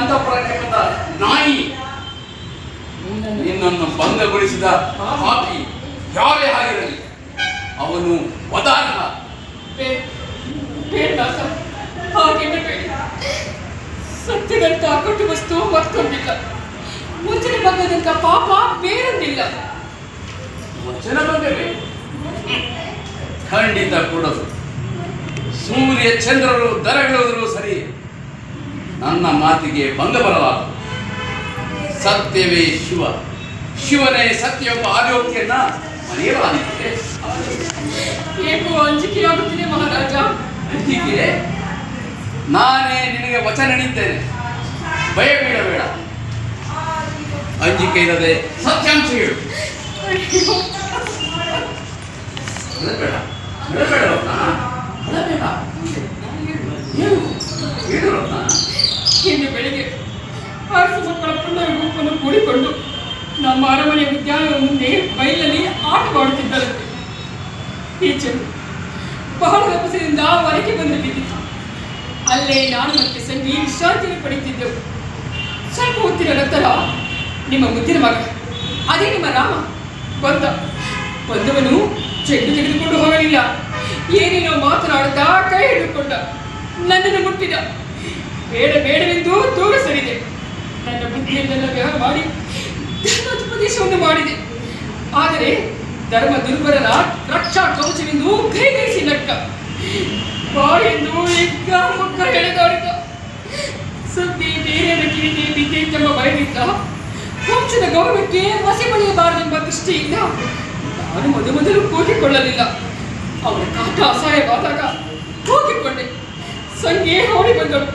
ಅಂತಃಪುರಕ್ಕೆ ಬಂದ ನಾಯಿ, ನಿನ್ನನ್ನು ಭಂಗಗೊಳಿಸಿದ ಪಾಪಿ ಯಾರೇ ಆಗಿರಲಿ ಅವನು ವದಾರ್ಹ. ಸತ್ಯದಂತ ಕಟ್ಟು ವಸ್ತು ಮತ್ತೊಂದಿಲ್ಲ, ವಚನ ಭಂಗದಂತ ಪಾಪ ಬೇರೊಂದಿಲ್ಲ. ವಚನ ಭಂಗವೇ? ಖಂಡಿತ ಕೂಡದು. ಸೂರ್ಯ ಚಂದ್ರರು ದರಗಿಳುವುದರೂ ಸರಿ, ನನ್ನ ಮಾತಿಗೆ ಭಂಗ ಬರಲಾರದು. ಸತ್ಯವೇ ಶಿವ, ಶಿವನೇ ಸತ್ಯ ಎಂಬ ಆರೋಗ್ಯನ್ನ ಮರೆಯಲಾಗಿದೆ. ಏಕೋ ಅಂಜಿಕೆಯಾಗುತ್ತಿದೆ ಮಹಾರಾಜ. ಅಂಜಿಕೆ? ನಾನೇ ನಿನಗೆ ವಚನ ನೀಡಿದ್ದೇನೆ, ಭಯ ಬೀಳಬೇಡ. ಅಂಜಿಕೆ ಇಲ್ಲದೆ ಸತ್ಯಾಂಶ ಹೇಳು. ಹೇಳಬೇಡ, ಹೇಳಬೇಡ ರತ್ನ, ಹೇಳಬೇಡ. ಹೇಳು ರತ್ನ. ಇಂದು ಬೆಳಿಗ್ಗೆ ಅರಸು ಮಕ್ಕಳ ಪುಣ್ಯ ಗುಂಪನ್ನು ಕೂಡಿಕೊಂಡು ನಮ್ಮ ಅರಮನೆ ಉದ್ಯಾನದ ಮುಂದೆ ಬಯಲಲ್ಲಿ ಆಟವಾಡುತ್ತಿದ್ದರಂತೆ. ಈಚೆರು ಬಹಳ ತಪಸ್ಸಿನಿಂದ ಹೊರಗೆ ಬಂದು ಬಿದ್ದಿತು. ಅಲ್ಲೇ ನಾನು ಮತ್ತೆ ಸಂಗಿ ವಿಶ್ರಾಂತಿಯನ್ನು ಪಡೆಯುತ್ತಿದ್ದೆವು. ಸ್ವಲ್ಪ ಹೊತ್ತಿನ ನಂತರ ನಿಮ್ಮ ಮುದ್ದಿನ ಮಗ, ಅದೇ ನಿಮ್ಮ ರಾಮ ಬಂದವನು ಚೆಂಡು ತೆಗೆದುಕೊಂಡು ಹೋಗಲಿಲ್ಲ. ಏನೇನೋ ಮಾತನಾಡುತ್ತಾ ಕೈ ಹಿಡಿದುಕೊಂಡ, ನನ್ನನ್ನು ಮುಟ್ಟಿದ. ಬೇಡವೆಂದು ದೂರ ಸರಿದೆ. ನನ್ನ ಬುದ್ಧಿಯನ್ನೆಲ್ಲ ವ್ಯವಹಾರ ಮಾಡಿ ಧರ್ಮೋಪದೇಶವನ್ನು ಮಾಡಿದೆ. ಆದರೆ ಧರ್ಮ ದುರ್ಬಲರ ರಕ್ಷಾ ಕವಚವೆಂದು ಕೈಗೈಸಿ ನಕ್ಕ. ಬಾಯೆಂದು ಎಗ್ಗ ಮುಗ್ಗ ಎಳೆದಾಡಿದ. ಸುದ್ದಿ ಬೇರೆಯವರ ಕಿವಿಗೆ ಬಿದ್ದೆಂಬ ಭಯವಿದ್ದ. ವಂಶದ ಗೌರವಕ್ಕೆ ಮಸಿ ಮಳೆಯಬಾರದೆಂಬ ದೃಷ್ಟಿಯಿಂದ ನಾನು ಮೊದಲು ಕೂಗಿಕೊಳ್ಳಲಿಲ್ಲ. ಅವರ ಕಾಟ ಅಸಹ್ಯವಾದಾಗ ಕೂಗಿಕೊಂಡೆ. ಸಂಖ್ಯೆ ಓಡಿ ಬಂದಳು.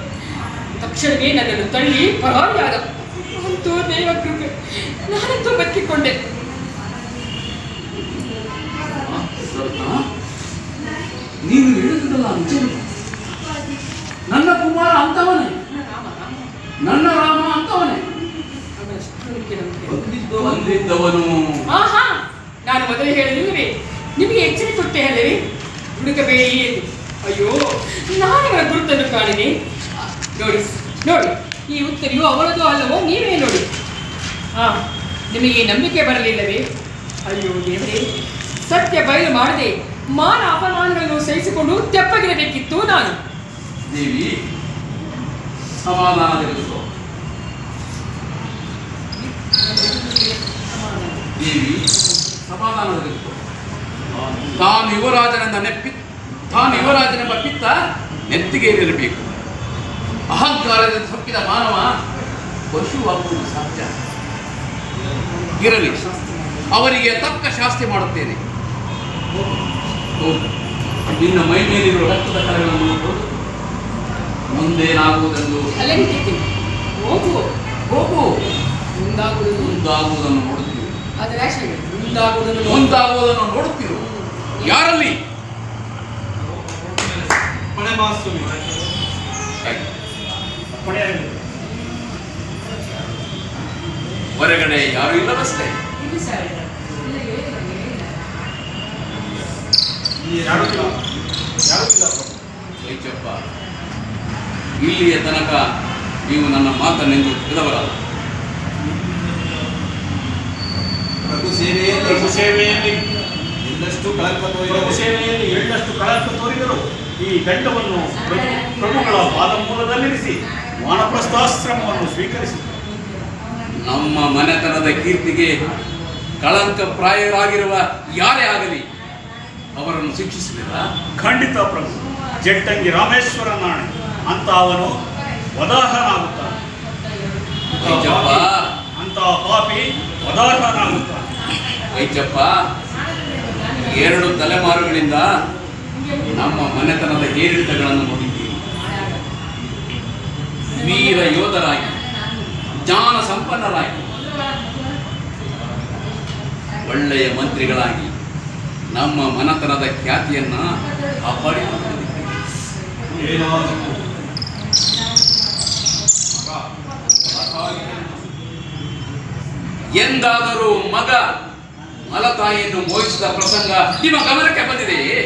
ತಕ್ಷಣವೇ ನನ್ನನ್ನು ತಳ್ಳಿ ಪರಾರಿಯಾದ. ಅಂತೂ ದೈವಕೃಪೆ, ನಾನಂತೂ ಬದುಕಿಕೊಂಡೆ. ನೀನು ಹೇಳುತ್ತಿದ್ದಲ್ಲ ಅಂಚೆನು, ನನ್ನ ಕುಮಾರ ಅಂತವನೇ, ನನ್ನ ರಾಮ ಅಂತವನೇ. ಬಂದಿದ್ದವನು ನಾನು ಮೊದಲು ಹೇಳಲಿಲ್ಲವೇ, ನಿಮಗೆ ಎಚ್ಚರಿಕೆ ಕೊಟ್ಟೆ ಅಲ್ಲವೇ, ಹುಡುಕಬೇಡಿ ಎಂದು. ಅಯ್ಯೋ, ನಾನು ಅವರ ಗುರುತನ್ನು ಕಾಣಿದೆ. ನೋಡಿ, ಈ ಉತ್ತರಿಯು ಅವಳದು ಅಲ್ಲವೋ ನೀವೇ ನೋಡಿ. ನಿಮಗೆ ನಂಬಿಕೆ ಬರಲಿಲ್ಲವೇ? ಅಯ್ಯೋ ದೇವರೇ, ಸತ್ಯ ಬಯಲು ಮಾಡದೆ ಮಾನ ಅಪಮಾನಗಳನ್ನು ಸಹಿಸಿಕೊಂಡು ತೆಪ್ಪಗಿರಬೇಕಿತ್ತು ನಾನು. ದೇವಿ, ಸಮಾಧಾನದಲ್ಲಿರು. ದೇವಿ, ಸಮಾಧಾನದಲ್ಲಿರು. ತಾನು ಯುವರಾಜನೆಂಬ ಪಿತ್ತ ನೆತ್ತಿಗೆ ಏರಿರಬೇಕು. ಅಹಂಕಾರದಿಂದ ಸೊಕ್ಕಿದ ಮಾನವ ಪಶುವಾಗುವುದು ಸಾಧ್ಯ. ಇರಲಿ, ಅವರಿಗೆ ತಕ್ಕ ಶಾಸ್ತಿ ಮಾಡುತ್ತೇನೆ. ನಿನ್ನ ಮೈ ಮೇಲಿರುವ ರಕ್ತದ ಕಲೆಗಳನ್ನು ನೋಡು. ಮುಂದೇನಾಗುವುದೆಂದು ಹೋಗು. ಮುಂದಾಗುವುದನ್ನು ನೋಡುತ್ತೀವಿ. ಮುಂದಾಗುವುದನ್ನು ನೋಡುತ್ತೀರು. ಯಾರಲ್ಲಿ? ಹೊರಗಡೆ ಯಾರು ಇಲ್ಲವಷ್ಟೇ. ವೈದ್ಯಪ್ಪ, ಇಲ್ಲಿಯ ತನಕ ನೀವು ನನ್ನ ಮಾತನ್ನೆಂದು ತಿಳಿದವರಲ್ಲ. ಪ್ರಭು ಸೇವೆಯಲ್ಲಿ ಎಳ್ಳಷ್ಟು ಕಳಂಕ ತೋರಿದರು. ಈ ದಂಡವನ್ನು ಪ್ರಭುಗಳ ಪಾದಮೂಲದಲ್ಲಿರಿಸಿ ವಾನಪ್ರಸ್ಥಾಶ್ರಮವನ್ನು ಸ್ವೀಕರಿಸಿದರು. ನಮ್ಮ ಮನೆತನದ ಕೀರ್ತಿಗೆ ಕಳಂಕ ಪ್ರಾಯರಾಗಿರುವ ಯಾರೇ ಆಗಲಿ ಅವರನ್ನು ಶಿಕ್ಷಿಸಲಿಲ್ಲ. ಖಂಡಿತ ಪ್ರಭು. ಜಟ್ಟಂಗಿ ರಾಮೇಶ್ವರ ನಾಣೆ ಅಂತ ಅವನು ವದಾರ್ಹನಾಗುತ್ತಾನೆ. ಅಂತ ಪಾಪಿ ವದಾರ್ಹನಾಗುತ್ತಾನೆ. ವೈದ್ಯಪ್ಪ, 2 ತಲೆಮಾರುಗಳಿಂದ ನಮ್ಮ ಮನೆತನದ ಏರಿಳಿತಗಳನ್ನು ನೋಡಿದ್ದೀವಿ. ವೀರ ಯೋಧರಾಗಿ, ಜ್ಞಾನ ಸಂಪನ್ನರಾಗಿ, ಒಳ್ಳೆಯ ಮಂತ್ರಿಗಳಾಗಿ ನಮ್ಮ ಮನೆತನದ ಖ್ಯಾತಿಯನ್ನ ಕಾಪಾಡಿಕೊಂಡಿದ್ದೀವಿ. ಎಂದಾದರೂ ಮಗ ಮಲತಾಯಿಯನ್ನು ಮೋಹಿಸಿದ ಪ್ರಸಂಗ ನಿಮ್ಮ ಗಮನಕ್ಕೆ ಬಂದಿದೆಯೇ?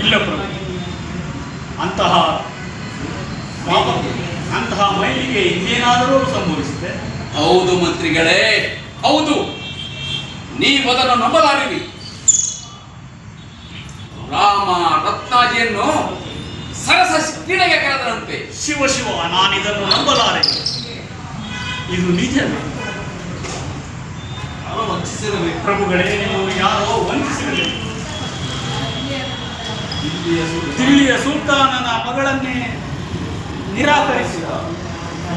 ಇಲ್ಲ ಪ್ರಭು. ಅಂತಹ ಅಂತಹ ಮೈಲಿಗೆ ಇನ್ನೇನಾದರೂ ಸಂಭವಿಸಿದೆ? ಹೌದು ಮಂತ್ರಿಗಳೇ, ಹೌದು. ನೀವು ಅದನ್ನು ನಂಬಲಾರಿರಿ. ರಾಮ ರತ್ನಾಜಿಯನ್ನು ಸರಸ ಕ್ರೀಡೆಗೆ ಕರೆದರಂತೆ. ಶಿವ ಶಿವ, ನಾನಿದನ್ನು ನಂಬಲಾರೆ. ಇದು ನಿಜವೇ? ಪ್ರಭುಗಳೇ, ನಿಮ್ಮನ್ನು ಯಾರೋ ವಂಚಿಸಿರಬೇಕು. ದಿಲ್ಲಿಯ ಸುಲ್ತಾನನ ಮಗಳನ್ನೇ ನಿರಾಕರಿಸಿದ,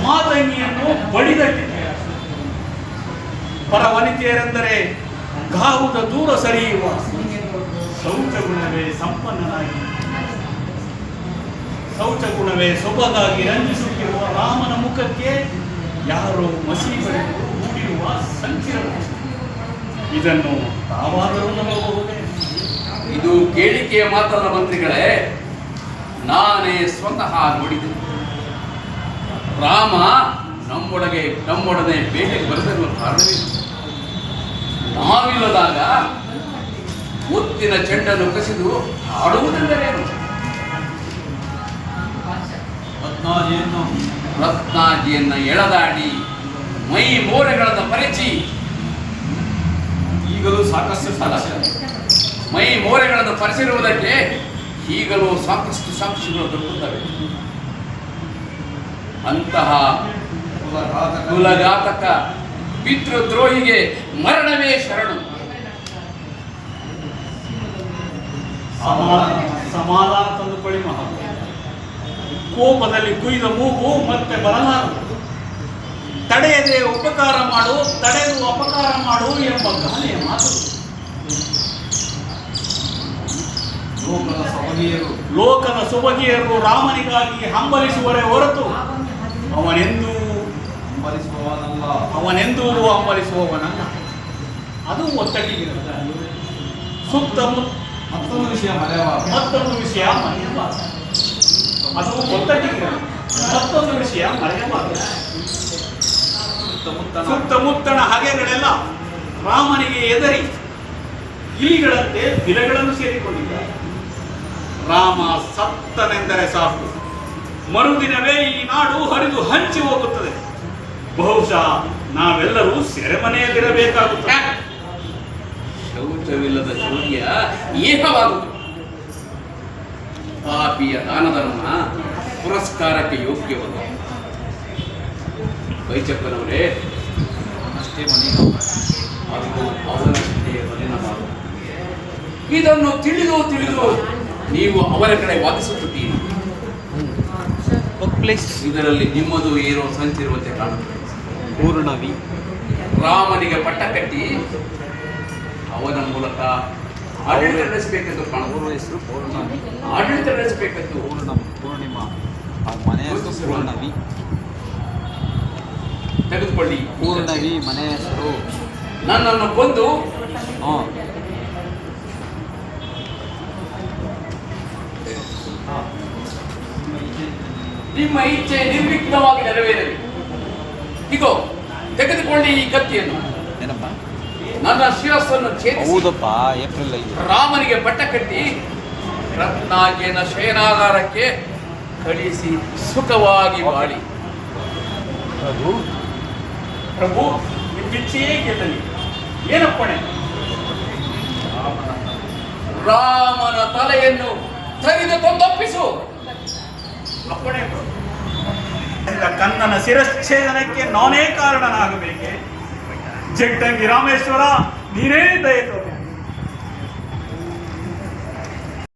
ಮಾತಂಗಿಯನ್ನು ಬಡಿದಟ್ಟಿದೆ. ಪರ ವನಿತೆಯರೆಂದರೆ ಗಾವುದ ದೂರ ಸರಿಯುವ ಶೌಚಗುಣವೇ ಸಂಪನ್ನನಾಗಿ, ಶೌಚಗುಣವೇ ಸೊಬಗಾಗಿ ರಂಜಿಸುತ್ತಿರುವ ರಾಮನ ಮುಖಕ್ಕೆ ಯಾರೋ ಮಸಿ ಬರೆದು ಮೂಡಿರುವ ಸಂಚಿರಗಳು. ಇದನ್ನು ತಾವಾದರೂ ನಂಬಬಹುದೇ? ಇದು ಕೇಳಿಕೆಯ ಮಾತಲ್ಲ ಮಂತ್ರಿಗಳೇ, ನಾನೇ ಸ್ವತಃ ನೋಡಿದೆ. ರಾಮ ನಮ್ಮೊಡನೆ ಬೇಟೆಗೆ ಬರದಿರುವ ಕಾರಣವೇನು? ನಾವಿಲ್ಲದಾಗ ಮುತ್ತಿನ ಚೆಂಡನ್ನು ಕಸಿದು ಆಡುವುದೆಂದರೇನು? ರತ್ನಾಜಿಯನ್ನ ಎಳೆದಾಡಿ ಮೈ ಮೋರೆಗಳನ್ನು ಪರಿಚಿ, ಈಗಲೂ ಸಾಕಷ್ಟು ಮೈ ಮೋರೆಗಳನ್ನು ಪರಿಸಿರುವುದಕ್ಕೆ ಈಗಲೂ ಸಾಕಷ್ಟು ಸಾಕ್ಷಿಗಳು ದೊರಕುತ್ತವೆ. ಅಂತಹ ಕುಲಘಾತಕ ಪಿತೃದ್ರೋಹಿಗೆ ಮರಣವೇ ಶರಣು. ಸಮಾಧಾನ ತಂದುಕೊಳ್ಳಿ ಮಹಾ. ಕೋಪದಲ್ಲಿ ಕುಯ್ದ ಮೂಗು ಮತ್ತೆ ಬರಲಾರದು. ತಡೆಯದೆ ಉಪಕಾರ ಮಾಡು, ತಡೆದು ಅಪಕಾರ ಮಾಡು ಎಂಬ ಗಾಳಿಯ ಮಾತು. ಲೋಕದ ಸೊಬಗಿಯರು ರಾಮನಿಗಾಗಿ ಹಂಬಲಿಸುವರೇ ಹೊರತು ಅವನೆಂದೂ ಹಂಬಲಿಸುವವನಲ್ಲ. ಅದು ಒತ್ತಟ್ಟಿಗಿರುತ್ತೆ. ಮತ್ತೊಂದು ವಿಷಯ ಮರೆಯಬಾರದು. ಅದು ಒತ್ತಟ್ಟಿಗಿರುತ್ತೆ. ಮತ್ತೊಂದು ವಿಷಯ ಮರೆಯಬಾರದು. ಸುತ್ತಮುತ್ತಣ ಹಗೆಗಳೆಲ್ಲ ರಾಮನಿಗೆ ಎದರಿ ಇಲಿಗಳಂತೆ ಗಿಡಗಳನ್ನು ಸೇರಿಕೊಂಡಿದ್ದಾರೆ. ರಾಮ ಸತ್ತನೆಂದರೆ ಸಾಕು, ಮರುದಿನವೇ ಈ ನಾಡು ಹರಿದು ಹಂಚಿ ಹೋಗುತ್ತದೆ. ಬಹುಶಃ ನಾವೆಲ್ಲರೂ ಸೆರೆಮನೆಯಲ್ಲಿರಬೇಕಾಗುತ್ತದೆ. ಶೌಚವಿಲ್ಲದ ಶೌರ್ಯ ಏಕವಾಗುವುದು. ಪಾಪಿಯ ದಾನಧರ್ಮ ಪುರಸ್ಕಾರಕ್ಕೆ ಯೋಗ್ಯವಲ್ಲ. ವೈಚಪ್ಪನವರೇ, ಅಷ್ಟೇ ಅವನಷ್ಟೇ ಮಲಿನವಾಗುವುದು. ಇದನ್ನು ತಿಳಿದು ನೀವು ಅವರ ಕಡೆ ವಾದಿಸುತ್ತೀರಿ. ಇದರಲ್ಲಿ ನಿಮ್ಮದು ಏನೋ ಸಂಚಿರುವಂತೆ ಕಾಣುತ್ತದೆ. ಪೂರ್ಣವಿ ರಾಮನಿಗೆ ಪಟ್ಟ ಕಟ್ಟಿ ಅವನ ಮೂಲಕ ಆಡಳಿತ ನಡೆಸಬೇಕೆಂದು ಕಾಣುವುದು. ಹೆಸರು ಪೂರ್ಣವಿ. ಆಡಳಿತ ನಡೆಸಬೇಕೆಂದು ಪೂರ್ಣಿಮಾ ಮನೆ ಹೆಸರು ಪೂರ್ಣವಿ. ತೆಗೆದುಕೊಳ್ಳಿ. ಪೂರ್ಣವಿ ಮನೆ ಹೆಸರು. ನನ್ನನ್ನು ಕೊಂದು ನಿಮ್ಮ ಇಚ್ಛೆ ನಿರ್ವಿಘ್ನವಾಗಿ ನೆರವೇರಲಿ. ಇಗೋ, ತೆಗೆದುಕೊಳ್ಳಿ ಈ ಕತ್ತಿಯನ್ನು. ಏನಪ್ಪ? ನನ್ನ ಶಿರಸ್ಸನ್ನು ಛೇದಿಸಿ ಹೌದಪ್ಪ, ಏಪ್ರಿಲ್ 5 ರಾಮನಿಗೆ ಪಟ್ಟ ಕಟ್ಟಿ ರತ್ನಾಜಿಯನ್ನ ಶಯನಾಗಾರಕ್ಕೆ ಕಳಿಸಿ ಸುಖವಾಗಿ ಬಾಳಿ. ಪ್ರಭು, ನಿಮ್ಮಿಚ್ಛೆಯೇ ಗೆಲ್ಲಲಿ. ಏನಪ್ಪಣೆ? ರಾಮನ ತಲೆಯನ್ನು ತೆಗೆದು ತಂದೊಪ್ಪಿಸು. ಅಪ್ಪಣೆ ಪ್ರಭು. ಕನ್ನನ ಶಿರಚ್ಛೇದನಕ್ಕೆ ನಾನೇ ಕಾರಣನಾಗಬೇಕೆ? ಜಗ್ಗಂಗಿ ರಾಮೇಶ್ವರ, ನೀನೇ ದಯ ತೋರು.